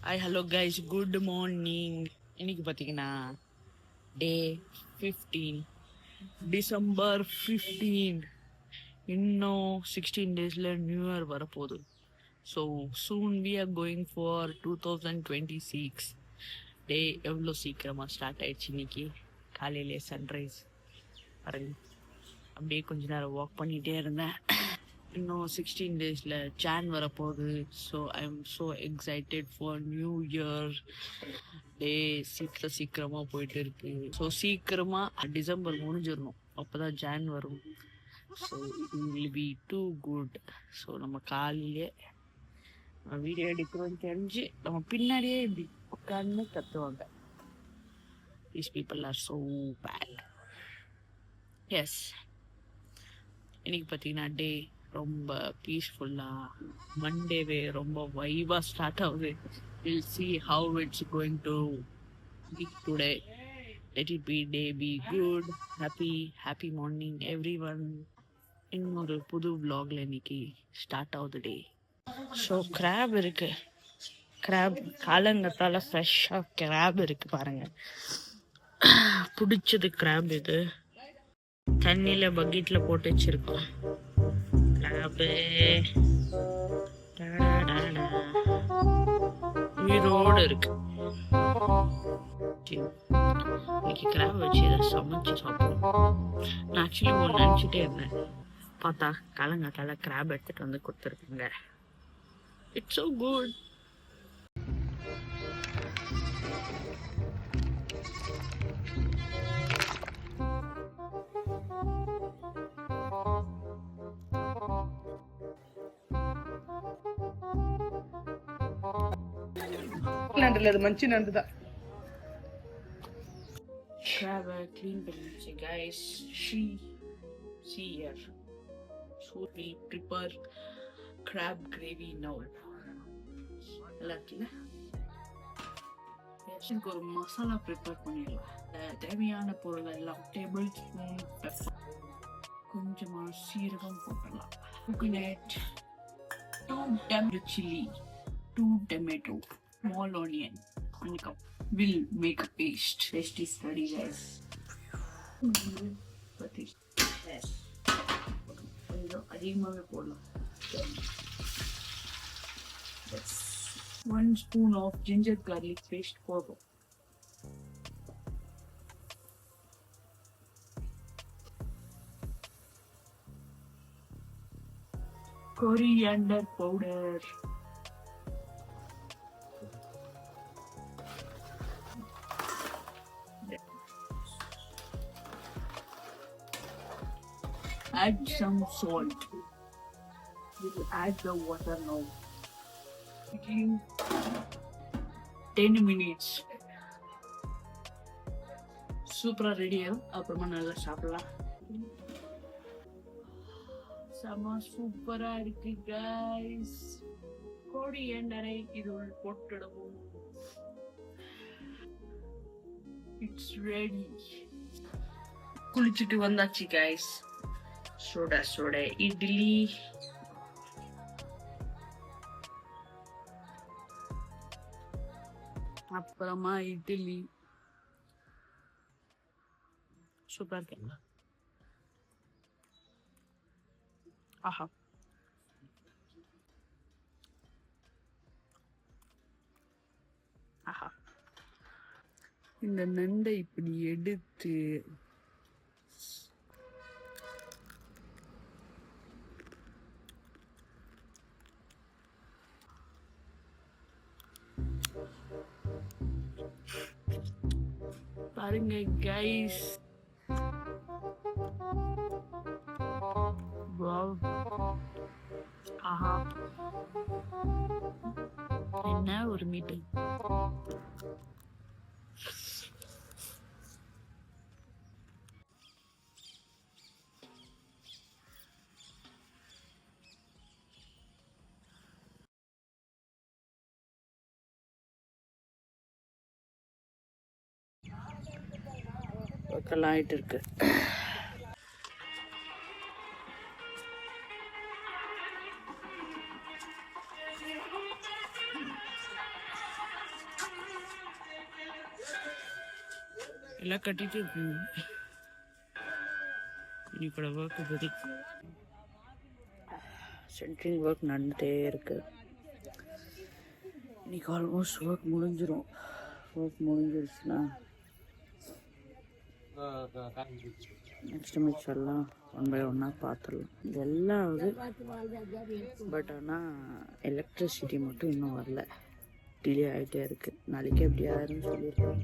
Hi hello guys, good morning. இன்னைக்கு பார்த்தீங்கன்னா day 15 December 15. இன்னும் 16 டேஸில் நியூ இயர் வரப்போகுது. So soon we are going for 2026. டே எவ்வளோ சீக்கிரமாக ஸ்டார்ட் ஆயிடுச்சு. இன்னைக்கு காலையிலே சன்ரைஸ் பாருங்க. அப்படியே கொஞ்ச நேரம் வாக் பண்ணிகிட்டே இருந்தேன். இன்னும் 16 டேஸில் ஜான் வரப்போகுது. So I am so excited for new year. Day சீக்கிரமாக போயிட்டு இருக்கு. ஸோ சீக்கிரமாக டிசம்பர் முடிஞ்சிடணும், அப்போ தான் ஜான் வரும். So it will be too good. So நம்ம காலையிலே வீடியோ எடுக்கிறோன்னு தெரிஞ்சு நம்ம பின்னாடியே இப்படி உட்காந்து கத்துவாங்க. These people are so bad. Yes, இன்னைக்கு பார்த்தீங்கன்னா டே ரொம்ப பீஸ்ஃபுல்லாக, மண்டேவே ரொம்ப வைவாக ஸ்டார்ட் ஆகுது. Will see how it's going to be today. Let it be day be good. Happy morning everyone. இன்னொரு புது vlogல இன்னைக்கு ஸ்டார்ட் ஆகுது டே. ஸோ கிராப் இருக்கு. கிராப் காலங்கத்தால ஃப்ரெஷ்ஷாக கிராப் இருக்கு பாருங்க. பிடிச்சது கிராப் இது. தண்ணியில் பக்கெட்டில் போட்டு வச்சிருக்கோம். கிராபு உயிரோடு இருக்கு. இன்னைக்கு கிராப் வச்சு இதை சமைச்சு சாப்பிடுவோம். நான் ஆக்சுவலி ஒன்று நினச்சிட்டே இருந்தேன், பார்த்தா காலங்காத்தால கிராப் எடுத்துட்டு வந்து கொடுத்துருக்காங்க. It's so good. நண்டுல அது மஞ்சி நண்டு தான். கிராபை க்ளீன் பண்ணிடுச்சு guys. see here. So we prepare crab gravy now. நல்லா இருக்குல்ல? இதுக்கு ஒரு மசாலா ப்ரிப்பேர் பண்ணிடலாம். தேவையான பொருள் எல்லாம் டேபிள் ஸ்பூன் பெப்பர், கொஞ்சமாக சீரகம் போட்டுடலாம், coconut, 2 table chilli, 2 tomato, small onion, 1 cup. Will make a paste. Paste is ready guys. Yes. கொஞ்சம் அதிகமாகவே போடலாம். 1 spoon of ginger garlic paste போதும். coriander powder, add some salt. We will add the water now. Give 10 minutes. சூப்பரா ready ஆகும். அப்புறமா நல்லா சாப்பிடலாம். செம சூப்பரா இருக்கு கைஸ். கோரியண்டரை இதுள் போட்டுடுவோம். It's ready. குளிச்சுட்டு வந்தாச்சு கைஸ். சுட சுட இட்லி, அப்புறமா இட்லி சூப்பரா இருக்கு. ஆஹா, ஆஹா. இந்த நண்டை இப்படி எடுத்து பாருங்க கைஸ். ஆஹா, என்ன ஒரு மீட்டிங். ஆயிட்டு இருக்கு. எல்லாம் கட்டிட்டு இருக்குங்க. இன்னைக்கோட ஒர்க் பற்றி சென்ட்ரிங் ஒர்க் நடந்துகிட்டே இருக்கு. இன்னைக்கு ஆல்மோஸ்ட் ஒர்க் முடிஞ்சிடும். ஒர்க் முடிஞ்சிருச்சுன்னா நெக்ஸ்ட் மிக்ஸ் எல்லாம் ஒன் பை ஒன்னாக பார்த்துடலாம். இதெல்லாம் வந்து பட் ஆனால் எலக்ட்ரிசிட்டி மட்டும் இன்னும் வரல, டிலே ஆகிட்டே இருக்குது. நாளைக்கு எப்படி ஆயிருன்னு சொல்லியிருக்கேன்.